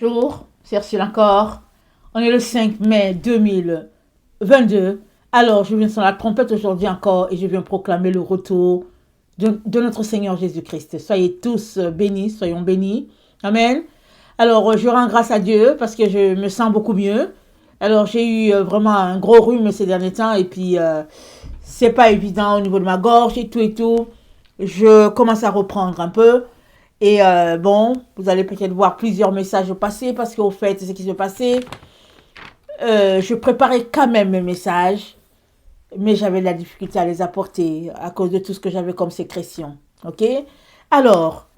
Bonjour, c'est Ursule encore. On est le 5 mai 2022. Alors, je viens sur la trompette aujourd'hui encore et je viens proclamer le retour de notre Seigneur Jésus-Christ. Soyez tous bénis, soyons bénis. Amen. Alors, je rends grâce à Dieu parce que je me sens beaucoup mieux. Alors, j'ai eu vraiment un gros rhume ces derniers temps et puis c'est pas évident au niveau de ma gorge et tout et tout. Je commence à reprendre un peu. Et bon, vous allez peut-être voir plusieurs messages passer parce qu'au fait, c'est ce qui se passait. Je préparais quand même mes messages, mais j'avais de la difficulté à les apporter à cause de tout ce que j'avais comme sécrétion. Ok? Alors,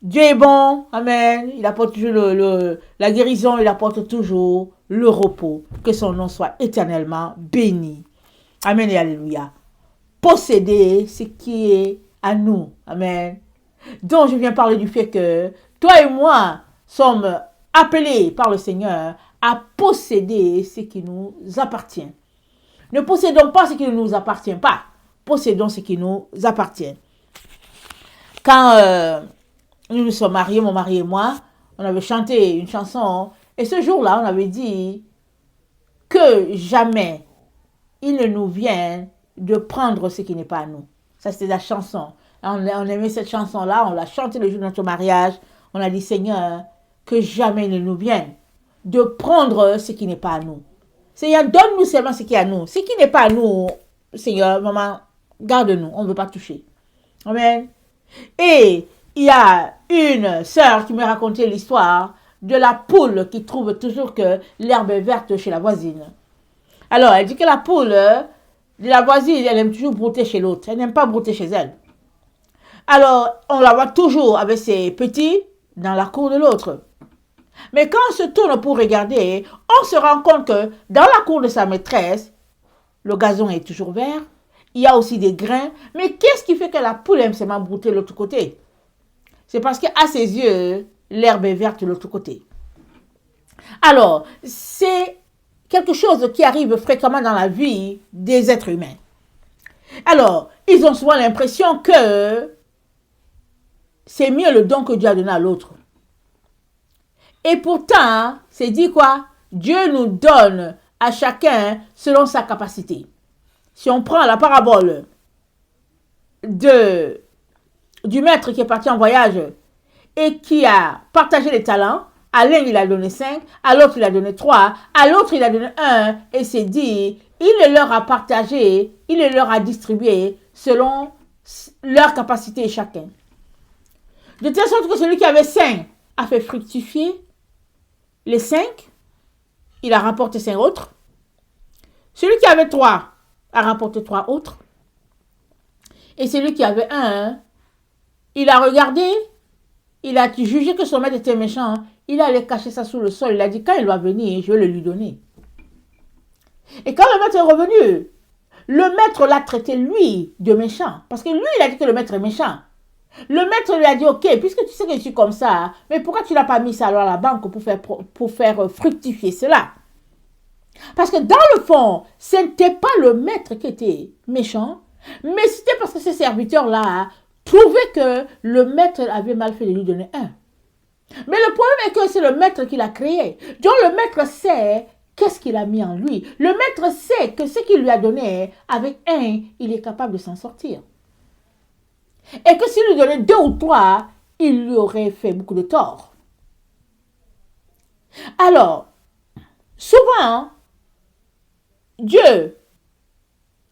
Dieu est bon, Amen. Il apporte toujours la guérison, il apporte toujours le repos. Que son nom soit éternellement béni. Amen et Alléluia. Posséder ce qui est à nous. Amen. Donc, je viens parler du fait que toi et moi sommes appelés par le Seigneur à posséder ce qui nous appartient. Ne possédons pas ce qui ne nous appartient pas. Possédons ce qui nous appartient. Quand nous nous sommes mariés, mon mari et moi, on avait chanté une chanson. Et ce jour-là, on avait dit que jamais il ne nous vienne de prendre ce qui n'est pas à nous. Ça, c'était la chanson. On aimait cette chanson-là, on l'a chantée le jour de notre mariage. On a dit, Seigneur, que jamais il ne nous vienne de prendre ce qui n'est pas à nous. Seigneur, donne-nous seulement ce qui est à nous. Ce qui n'est pas à nous, Seigneur, maman, garde-nous, on ne veut pas toucher. Amen. Et il y a une sœur qui m'a raconté l'histoire de la poule qui trouve toujours que l'herbe est verte chez la voisine. Alors, elle dit que la poule de la voisine, elle aime toujours brouter chez l'autre. Elle n'aime pas brouter chez elle. Alors, on la voit toujours avec ses petits dans la cour de l'autre. Mais quand on se tourne pour regarder, on se rend compte que dans la cour de sa maîtresse, le gazon est toujours vert. Il y a aussi des grains. Mais qu'est-ce qui fait que la poule aime seulement brouter de l'autre côté? C'est parce qu'à ses yeux, l'herbe est verte de l'autre côté. Alors, c'est quelque chose qui arrive fréquemment dans la vie des êtres humains. Alors, ils ont souvent l'impression que c'est mieux le don que Dieu a donné à l'autre. Et pourtant, c'est dit quoi? Dieu nous donne à chacun selon sa capacité. Si on prend la parabole du maître qui est parti en voyage et qui a partagé les talents, à l'un il a donné 5, à l'autre il a donné 3, à l'autre il a donné 1, et c'est dit, il le leur a partagé, il le leur a distribué selon leur capacité chacun. De telle sorte que celui qui avait 5 a fait fructifier les 5, il a rapporté 5 autres. Celui qui avait 3 a rapporté 3 autres. Et celui qui avait 1, il a regardé, il a jugé que son maître était méchant, il allait cacher ça sous le sol, il a dit quand il va venir, je vais le lui donner. Et quand le maître est revenu, le maître l'a traité lui de méchant, parce que lui il a dit que le maître est méchant. Le maître lui a dit, ok, puisque tu sais que je suis comme ça, mais pourquoi tu n'as pas mis ça alors à la banque pour faire fructifier cela? Parce que dans le fond, ce n'était pas le maître qui était méchant, mais c'était parce que ces serviteurs-là trouvaient que le maître avait mal fait de lui donner 1. Mais le problème est que c'est le maître qui l'a créé. Donc le maître sait qu'est-ce qu'il a mis en lui. Le maître sait que ce qu'il lui a donné, avec 1, il est capable de s'en sortir. Et que s'il lui donnait 2 ou 3, il lui aurait fait beaucoup de tort. Alors, souvent, Dieu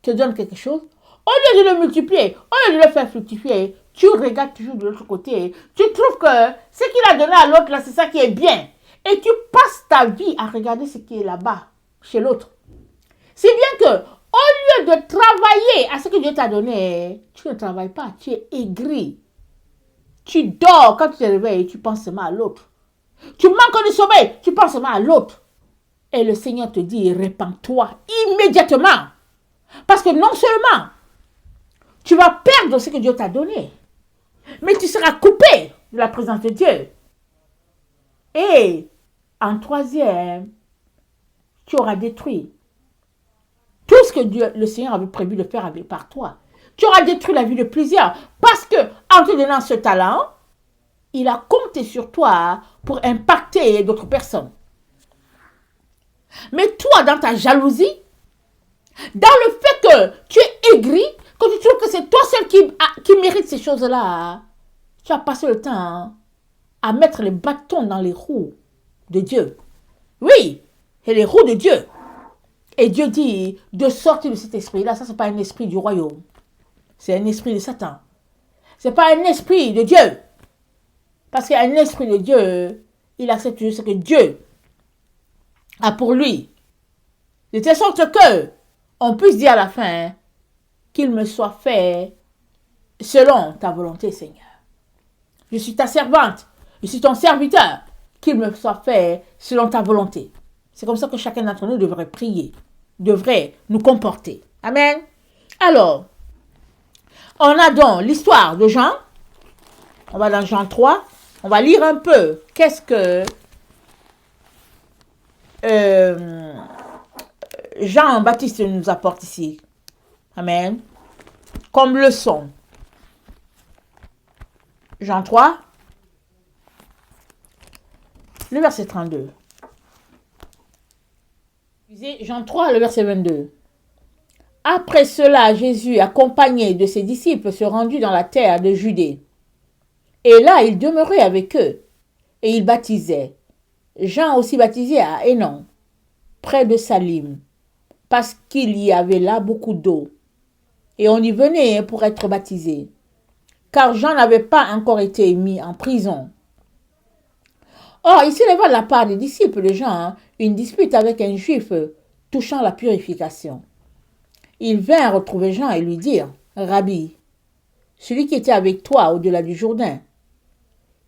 te donne quelque chose, au lieu de le multiplier, au lieu de le faire fructifier, tu regardes toujours de l'autre côté, tu trouves que ce qu'il a donné à l'autre, là, c'est ça qui est bien. Et tu passes ta vie à regarder ce qui est là-bas, chez l'autre. C'est bien que, au lieu de travailler à ce que Dieu t'a donné, tu ne travailles pas, tu es aigri. Tu dors, quand tu te réveilles, tu penses seulement à l'autre. Tu manques de sommeil, tu penses seulement à l'autre. Et le Seigneur te dit, répands-toi immédiatement. Parce que non seulement, tu vas perdre ce que Dieu t'a donné, mais tu seras coupé de la présence de Dieu. Et en troisième, tu auras détruit tout ce que Dieu, le Seigneur avait prévu de faire par toi. Tu auras détruit la vie de plusieurs. Parce que, en te donnant ce talent, il a compté sur toi pour impacter d'autres personnes. Mais toi, dans ta jalousie, dans le fait que tu es aigri, que tu trouves que c'est toi seul qui mérite ces choses-là, tu as passé le temps à mettre les bâtons dans les roues de Dieu. Oui, et les roues de Dieu. Et Dieu dit de sortir de cet esprit-là. Ça, ce n'est pas un esprit du royaume. C'est un esprit de Satan. Ce n'est pas un esprit de Dieu. Parce qu'un esprit de Dieu, il accepte ce que Dieu a pour lui. De telle sorte que on puisse dire à la fin qu'il me soit fait selon ta volonté, Seigneur. Je suis ta servante. Je suis ton serviteur. Qu'il me soit fait selon ta volonté. C'est comme ça que chacun d'entre nous devrait prier, devrait nous comporter. Amen. Alors, on a donc l'histoire de Jean. On va dans Jean 3. On va lire un peu qu'est-ce que Jean-Baptiste nous apporte ici. Amen. Comme leçon. Jean 3, le verset 32. Jean 3, le verset 22. Après cela, Jésus, accompagné de ses disciples, se rendit dans la terre de Judée. Et là, il demeurait avec eux, et il baptisait. Jean aussi baptisait à Hénon, près de Salim, parce qu'il y avait là beaucoup d'eau. Et on y venait pour être baptisé, car Jean n'avait pas encore été mis en prison. Or, il s'éleva de la part des disciples de Jean une dispute avec un juif touchant la purification. Ils vinrent retrouver Jean et lui dirent, « Rabbi, celui qui était avec toi au-delà du Jourdain,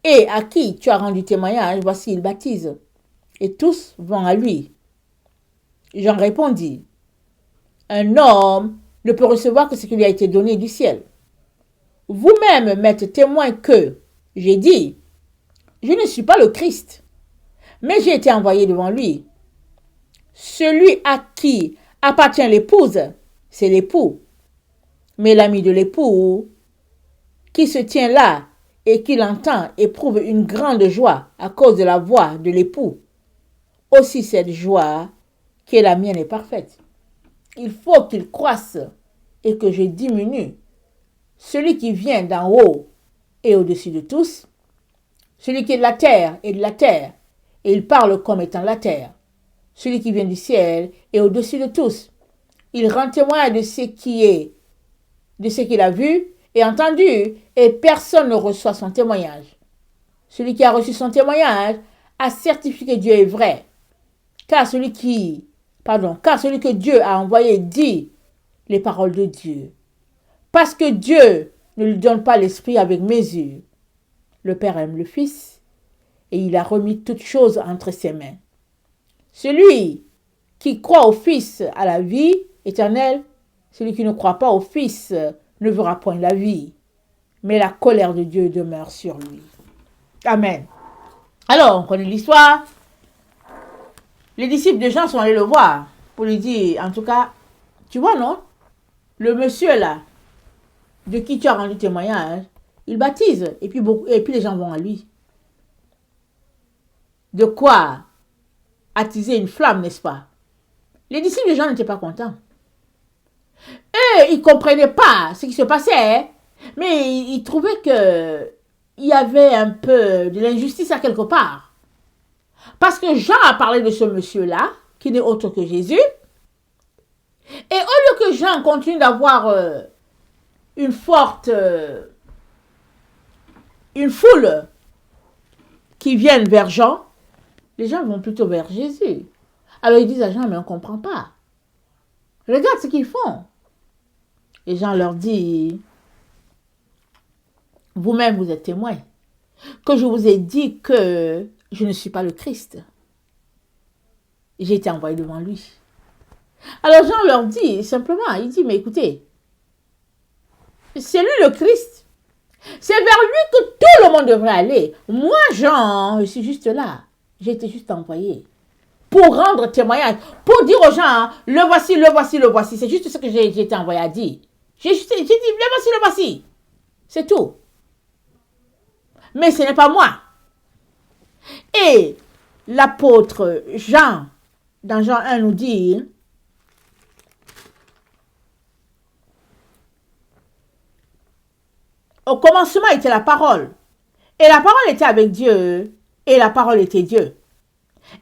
et à qui tu as rendu témoignage, voici, il baptise, et tous vont à lui. » Jean répondit, « Un homme ne peut recevoir que ce qui lui a été donné du ciel. Vous-même m'êtes témoin que, j'ai dit, je ne suis pas le Christ, mais j'ai été envoyé devant lui. Celui à qui appartient l'épouse, c'est l'époux. Mais l'ami de l'époux, qui se tient là et qui l'entend, éprouve une grande joie à cause de la voix de l'époux. Aussi cette joie qui est la mienne est parfaite. Il faut qu'il croisse et que je diminue. Celui qui vient d'en haut est au-dessus de tous. Celui qui est de la terre est de la terre, et il parle comme étant la terre. Celui qui vient du ciel est au-dessus de tous. Il rend témoin de ce qu'il a vu et entendu, et personne ne reçoit son témoignage. Celui qui a reçu son témoignage a certifié que Dieu est vrai. Car celui que Dieu a envoyé dit les paroles de Dieu. Parce que Dieu ne lui donne pas l'esprit avec mesure. Le Père aime le Fils, et il a remis toutes choses entre ses mains. Celui qui croit au Fils a la vie éternelle. Celui qui ne croit pas au Fils ne verra point la vie, mais la colère de Dieu demeure sur lui. Amen. Alors, on connaît l'histoire. Les disciples de Jean sont allés le voir pour lui dire, en tout cas, tu vois, non? Le monsieur là, de qui tu as rendu témoignage, il baptise, et puis les gens vont à lui. De quoi attiser une flamme, n'est-ce pas? Les disciples de Jean n'étaient pas contents. Eux, ils ne comprenaient pas ce qui se passait, mais ils trouvaient qu'il y avait un peu de l'injustice à quelque part. Parce que Jean a parlé de ce monsieur-là, qui n'est autre que Jésus, et au lieu que Jean continue d'avoir une foule qui viennent vers Jean, les gens vont plutôt vers Jésus. Alors ils disent à Jean, mais on ne comprend pas. Regarde ce qu'ils font. Et Jean leur dit, vous-même vous êtes témoins, que je vous ai dit que je ne suis pas le Christ. J'ai été envoyé devant lui. Alors Jean leur dit simplement, il dit, mais écoutez, c'est lui le Christ. C'est vers lui que tout le monde devrait aller. Moi, Jean, je suis juste là. J'ai été juste envoyé pour rendre témoignage, pour dire aux gens, le voici, le voici, le voici. C'est juste ce que j'ai été envoyé à dire. J'ai dit, le voici, le voici. C'est tout. mais ce n'est pas moi. Et l'apôtre Jean, dans Jean 1, nous dit, au commencement était la parole, et la parole était avec Dieu, et la parole était Dieu.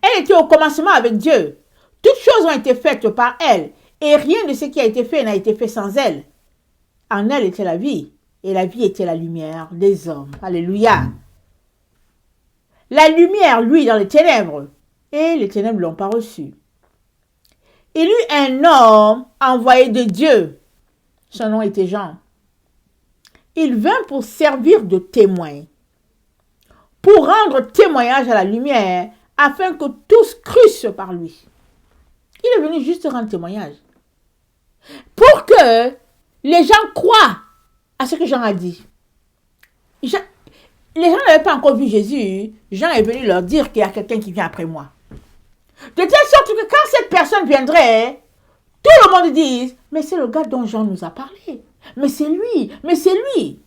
Elle était au commencement avec Dieu. Toutes choses ont été faites par elle, et rien de ce qui a été fait n'a été fait sans elle. En elle était la vie, et la vie était la lumière des hommes. Alléluia. La lumière, lui, dans les ténèbres, et les ténèbres ne l'ont pas reçu. Il eut un homme envoyé de Dieu. Son nom était Jean. Il vint pour servir de témoin, pour rendre témoignage à la lumière, afin que tous crussent par lui. Il est venu juste rendre témoignage. Pour que les gens croient à ce que Jean a dit. Les gens n'avaient pas encore vu Jésus. Jean est venu leur dire qu'il y a quelqu'un qui vient après moi. De telle sorte que quand cette personne viendrait, tout le monde dise, mais c'est le gars dont Jean nous a parlé. Mais c'est lui, mais c'est lui.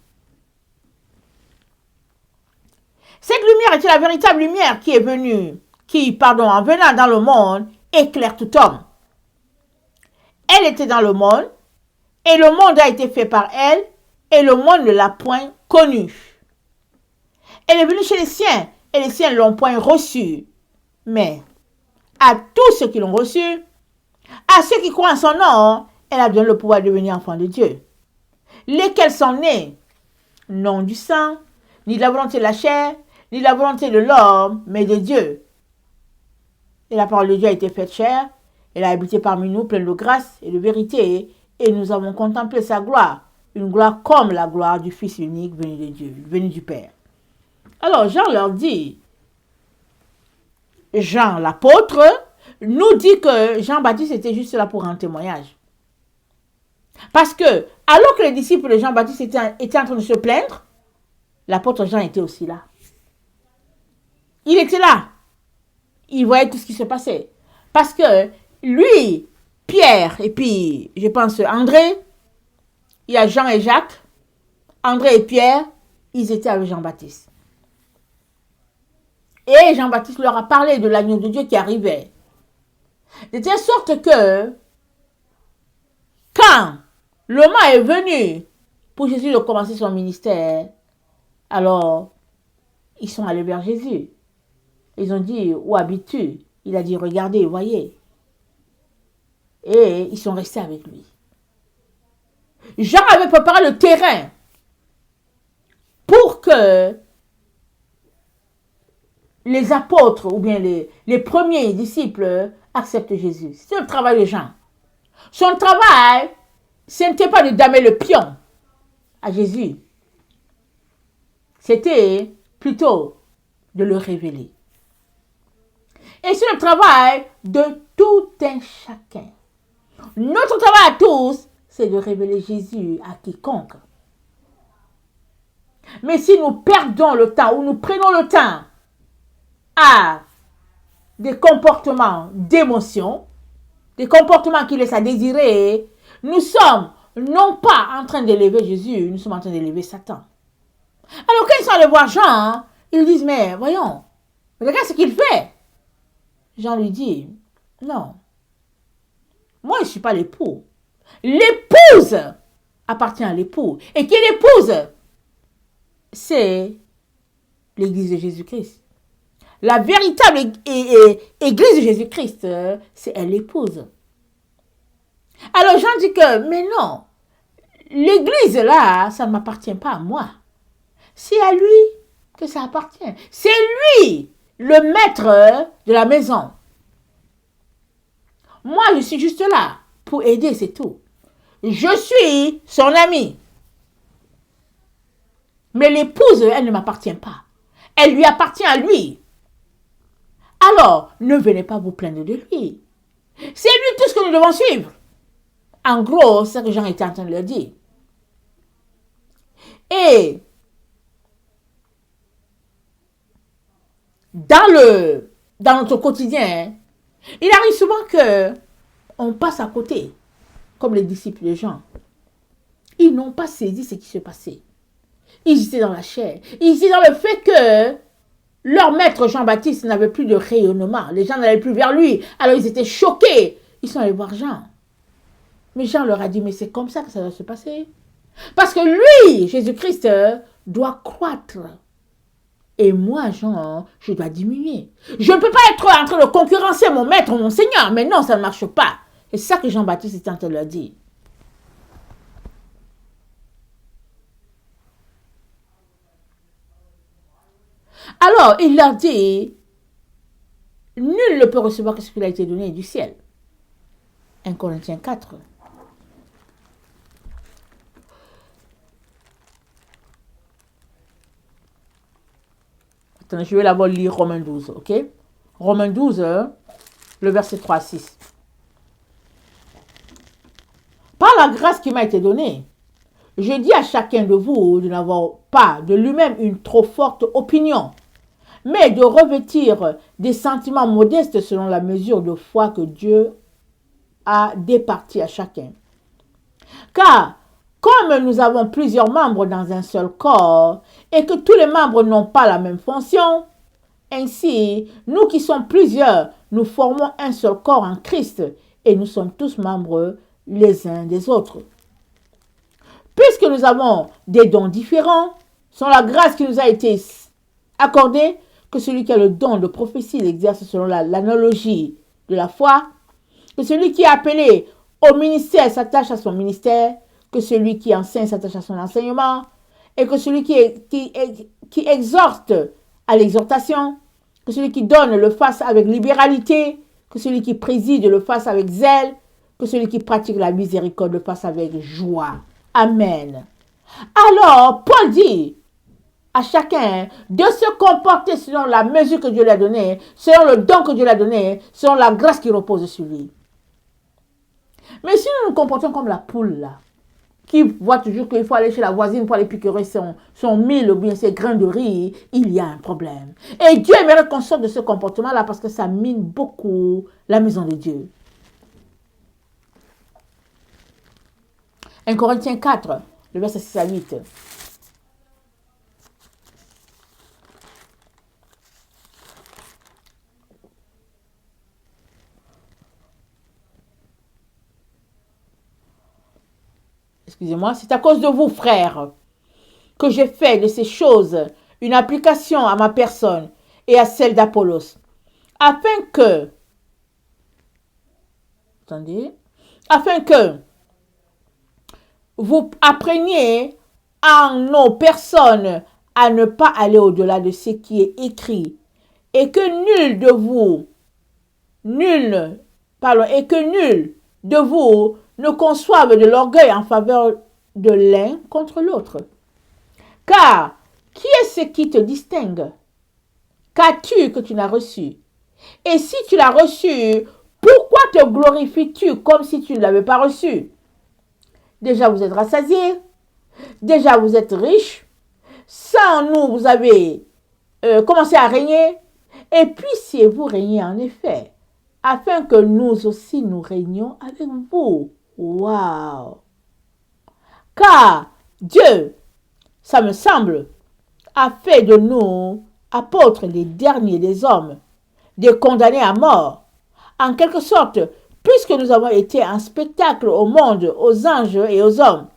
Cette lumière était la véritable lumière qui est venue, en venant dans le monde, éclaire tout homme. Elle était dans le monde, et le monde a été fait par elle, et le monde ne l'a point connue. Elle est venue chez les siens, et les siens ne l'ont point reçue. Mais à tous ceux qui l'ont reçue, à ceux qui croient en son nom, elle a donné le pouvoir de devenir enfant de Dieu. Lesquels sont nés, non du sang, ni de la volonté de la chair, ni de la volonté de l'homme, mais de Dieu. Et la parole de Dieu a été faite chair, elle a habité parmi nous, pleine de grâce et de vérité, et nous avons contemplé sa gloire, une gloire comme la gloire du Fils unique venu de Dieu, venu du Père. Alors Jean leur dit, Jean l'apôtre, nous dit que Jean-Baptiste était juste là pour rendre témoignage. Parce que, alors que les disciples de Jean-Baptiste étaient en train de se plaindre, l'apôtre Jean était aussi là. Il était là. Il voyait tout ce qui se passait. Parce que lui, Pierre, et puis, je pense, André, il y a Jean et Jacques, André et Pierre, ils étaient avec Jean-Baptiste. Et Jean-Baptiste leur a parlé de l'agneau de Dieu qui arrivait. De telle sorte que, quand le moment est venu pour Jésus de commencer son ministère, alors, ils sont allés vers Jésus. Ils ont dit, où habites-tu? Il a dit, regardez, voyez. Et ils sont restés avec lui. Jean avait préparé le terrain pour que les apôtres ou bien les premiers disciples acceptent Jésus. C'est le travail de Jean. Son travail, ce n'était pas de damer le pion à Jésus. C'était plutôt de le révéler. Et c'est le travail de tout un chacun. Notre travail à tous, c'est de révéler Jésus à quiconque. Mais si nous perdons le temps ou nous prenons le temps à des comportements d'émotion, des comportements qui laissent à désirer, nous sommes non pas en train d'élever Jésus, nous sommes en train d'élever Satan. Alors quand ils sont allés voir Jean, ils disent, mais voyons, regarde ce qu'il fait. Jean lui dit, non, moi je ne suis pas l'époux. L'épouse appartient à l'époux. Et qui est l'épouse? C'est l'église de Jésus-Christ. La véritable église de Jésus-Christ, c'est elle l'épouse. Alors Jean dit que, mais non, l'église là, ça ne m'appartient pas à moi. C'est à lui que ça appartient. C'est lui le maître de la maison. Moi, je suis juste là pour aider, c'est tout. Je suis son ami. Mais l'épouse, elle ne m'appartient pas. Elle lui appartient à lui. Alors, ne venez pas vous plaindre de lui. C'est lui tout ce que nous devons suivre. En gros, c'est ce que Jean était en train de leur dire. Et dans notre quotidien, il arrive souvent que on passe à côté, comme les disciples de Jean. Ils n'ont pas saisi ce qui se passait. Ils étaient dans la chair. Ils étaient dans le fait que leur maître Jean-Baptiste n'avait plus de rayonnement. Les gens n'allaient plus vers lui. Alors ils étaient choqués. Ils sont allés voir Jean. Mais Jean leur a dit, mais c'est comme ça que ça doit se passer. Parce que lui, Jésus-Christ, doit croître. Et moi, Jean, je dois diminuer. Je ne peux pas être en train de concurrencer mon maître, mon Seigneur. Mais non, ça ne marche pas. C'est ça que Jean-Baptiste est en train de leur dire. Alors, il leur dit, nul ne peut recevoir ce qui lui a été donné du ciel. 1 Corinthiens 4. Attends, je vais d'abord lire Romains 12, ok? Romains 12, le verset 3 à 6. Par la grâce qui m'a été donnée, je dis à chacun de vous de n'avoir pas de lui-même une trop forte opinion, mais de revêtir des sentiments modestes selon la mesure de foi que Dieu a départi à chacun. Car, comme nous avons plusieurs membres dans un seul corps, et que tous les membres n'ont pas la même fonction, ainsi, nous qui sommes plusieurs, nous formons un seul corps en Christ, et nous sommes tous membres les uns des autres. Puisque nous avons des dons différents, sans la grâce qui nous a été accordée, que celui qui a le don de prophétie l'exerce selon l'analogie de la foi, que celui qui est appelé au ministère s'attache à son ministère, que celui qui enseigne s'attache à son enseignement, et que celui qui exhorte à l'exhortation, que celui qui donne le fasse avec libéralité, que celui qui préside le fasse avec zèle, que celui qui pratique la miséricorde le fasse avec joie. Amen. Alors, Paul dit à chacun de se comporter selon la mesure que Dieu lui a donnée, selon le don que Dieu lui a donné, selon la grâce qui repose sur lui. Mais si nous nous comportons comme la poule, là, qui voit toujours qu'il faut aller chez la voisine pour aller piquer son mil ou bien ses grains de riz, il y a un problème. Et Dieu aimerait qu'on sorte de ce comportement-là parce que ça mine beaucoup la maison de Dieu. 1 Corinthiens 4, le verset 6 à 8. Excusez-moi, c'est à cause de vous, frères, que j'ai fait de ces choses une application à ma personne et à celle d'Apollos, afin que vous appreniez en nos personnes à ne pas aller au-delà de ce qui est écrit, et que nul de vous ne conçoive de l'orgueil en faveur de l'un contre l'autre. Car, qui est ce qui te distingue? Qu'as-tu que tu n'as reçu? Et si tu l'as reçu, pourquoi te glorifies-tu comme si tu ne l'avais pas reçu? Déjà vous êtes rassasiés, déjà vous êtes riches, sans nous vous avez commencé à régner, et puissiez-vous régner en effet, afin que nous aussi nous régnions avec vous. Waouh! Car Dieu, ça me semble, a fait de nous apôtres les derniers des hommes, des condamnés à mort. En quelque sorte, puisque nous avons été un spectacle au monde, aux anges et aux hommes.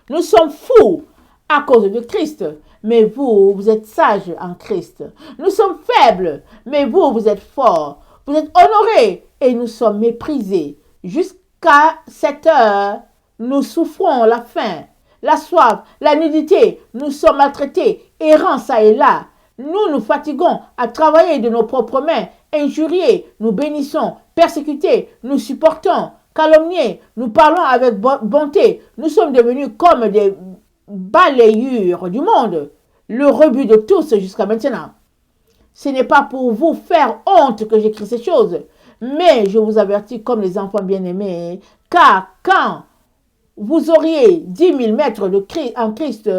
Nous sommes fous à cause de Christ, mais vous, vous êtes sages en Christ. Nous sommes faibles, mais vous, vous êtes forts. Vous êtes honorés et nous sommes méprisés. Jusqu'à cette heure, nous souffrons la faim, la soif, la nudité. Nous sommes maltraités, errants ça et là. Nous nous fatiguons à travailler de nos propres mains, injuriés, nous bénissons, persécutés, nous supportons, calomniés, nous parlons avec bonté. Nous sommes devenus comme des balayures du monde, le rebut de tous jusqu'à maintenant. Ce n'est pas pour vous faire honte que j'écris ces choses, mais je vous avertis comme les enfants bien-aimés, car quand vous auriez 10 000 maîtres en Christ,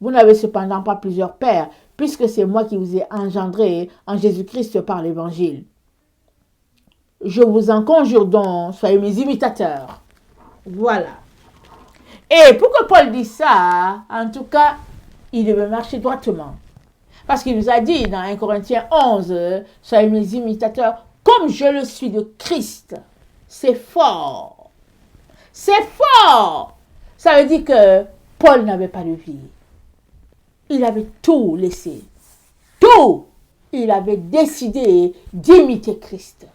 vous n'avez cependant pas plusieurs pères, puisque c'est moi qui vous ai engendré en Jésus-Christ par l'Évangile. Je vous en conjure donc, soyez mes imitateurs. Voilà. Et pourquoi Paul dit ça? En tout cas, il devait marcher droitement. Parce qu'il nous a dit dans 1 Corinthiens 11, soyez mes imitateurs comme je le suis de Christ. C'est fort. C'est fort. Ça veut dire que Paul n'avait pas de vie. Il avait tout laissé. Tout. Il avait décidé d'imiter Christ.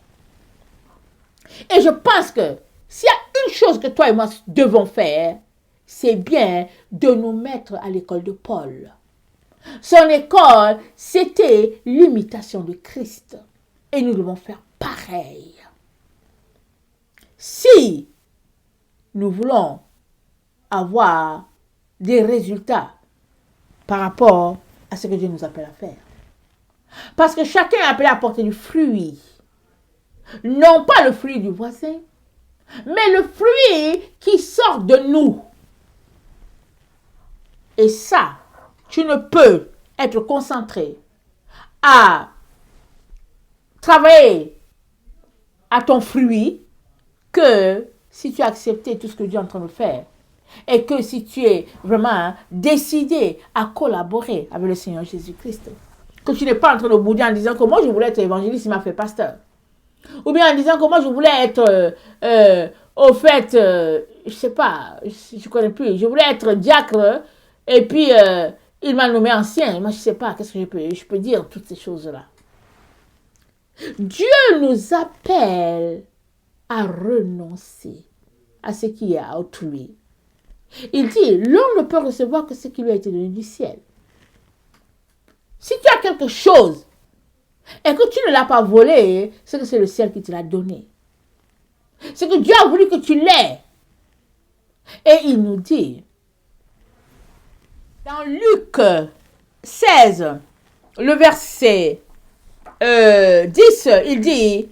Et je pense que s'il y a une chose que toi et moi devons faire, c'est bien de nous mettre à l'école de Paul. Son école, c'était l'imitation de Christ. Et nous devons faire pareil. Si nous voulons avoir des résultats par rapport à ce que Dieu nous appelle à faire. Parce que chacun est appelé à porter du fruit. Non pas le fruit du voisin, mais le fruit qui sort de nous. Et ça, tu ne peux être concentré à travailler à ton fruit que si tu as accepté tout ce que Dieu est en train de faire. Et que si tu es vraiment décidé à collaborer avec le Seigneur Jésus-Christ. Que tu n'es pas en train de bouder en disant que moi je voulais être évangéliste, il m'a fait pasteur. Ou bien en disant que moi je voulais être, au fait, je sais pas, je ne connais plus, je voulais être diacre et puis il m'a nommé ancien. Moi je ne sais pas, qu'est-ce que je peux dire toutes ces choses-là. Dieu nous appelle à renoncer à ce qui est à autrui. Il dit, l'homme ne peut recevoir que ce qui lui a été donné du ciel. Si tu as quelque chose et que tu ne l'as pas volé, c'est que c'est le ciel qui te l'a donné. C'est que Dieu a voulu que tu l'aies. Et il nous dit, dans Luc 16, le verset 10, il dit,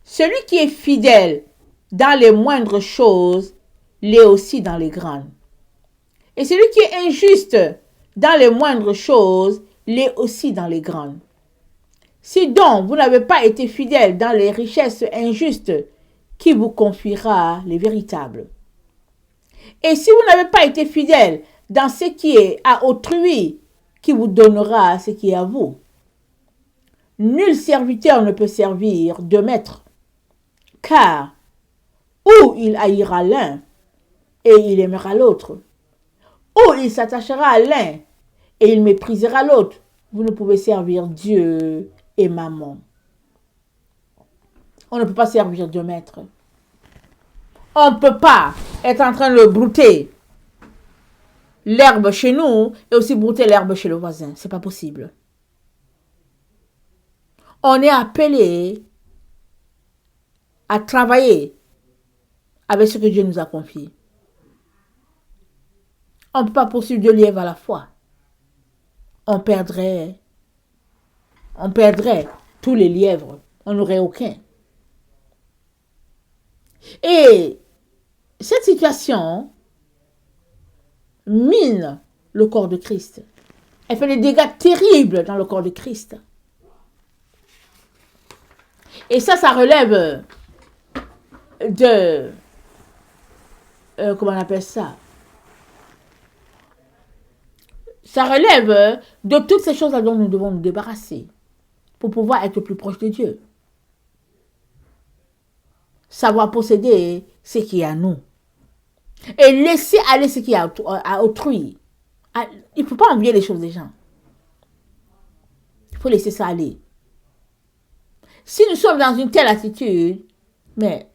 celui qui est fidèle dans les moindres choses, l'est aussi dans les grandes. Et celui qui est injuste dans les moindres choses, l'est aussi dans les grandes. Si donc vous n'avez pas été fidèle dans les richesses injustes, qui vous confiera les véritables? Et si vous n'avez pas été fidèle dans ce qui est à autrui, qui vous donnera ce qui est à vous? Nul serviteur ne peut servir deux maîtres, car ou il haïra l'un et il aimera l'autre, ou il s'attachera à l'un et il méprisera l'autre. Vous ne pouvez servir Dieu et Mammon. On ne peut pas servir deux maîtres. On ne peut pas être en train de brouter l'herbe chez nous et aussi brouter l'herbe chez le voisin. C'est pas possible. On est appelé à travailler avec ce que Dieu nous a confié. On ne peut pas poursuivre deux lièvres à la fois. On perdrait tous les lièvres. On n'aurait aucun. Et cette situation mine le corps de Christ. Elle fait des dégâts terribles dans le corps de Christ. Et ça relève de... comment on appelle ça? Ça relève de toutes ces choses-là dont nous devons nous débarrasser pour pouvoir être plus proche de Dieu. Savoir posséder ce qui est à nous. Et laisser aller ce qui est à autrui. Il ne faut pas envier les choses des gens. Il faut laisser ça aller. Si nous sommes dans une telle attitude, mais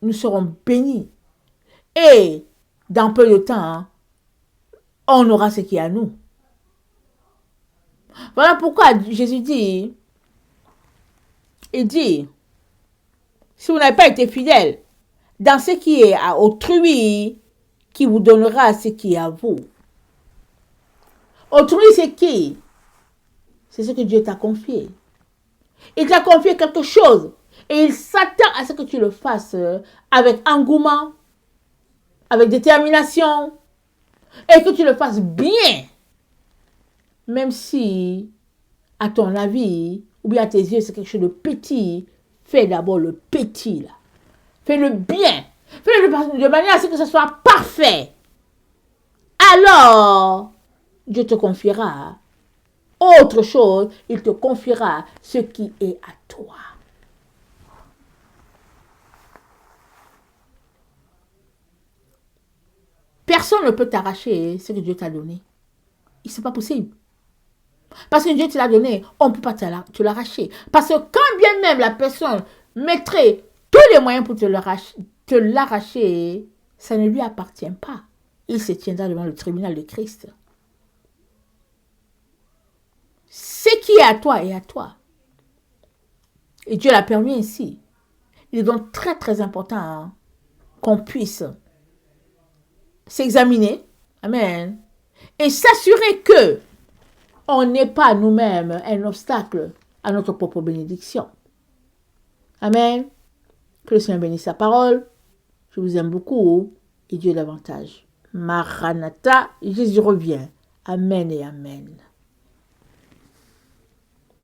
nous serons bénis. Et dans peu de temps, on aura ce qui est à nous. Voilà pourquoi Jésus dit, il dit, si vous n'avez pas été fidèle dans ce qui est à autrui, qui vous donnera ce qui est à vous. Autrui, c'est qui? C'est ce que Dieu t'a confié. Il t'a confié quelque chose et il s'attend à ce que tu le fasses avec engouement, avec détermination et que tu le fasses bien. Même si, à ton avis, ou bien à tes yeux, c'est quelque chose de petit, fais d'abord le petit là. Fais-le bien. Fais-le de manière à ce que ce soit parfait. Alors, Dieu te confiera autre chose. Il te confiera ce qui est à toi. Personne ne peut t'arracher ce que Dieu t'a donné. Ce n'est pas possible. Parce que Dieu te l'a donné, on ne peut pas te l'arracher. Parce que quand bien même la personne mettrait tous les moyens pour te l'arracher, ça ne lui appartient pas. Il se tiendra devant le tribunal de Christ. Ce qui est à toi est à toi. Et Dieu l'a permis ainsi. Il est donc très très important qu'on puisse s'examiner. Amen. Et s'assurer que on n'est pas nous-mêmes un obstacle à notre propre bénédiction. Amen. Que le Seigneur bénisse sa parole. Je vous aime beaucoup et Dieu davantage. Maranatha, Jésus revient. Amen et amen.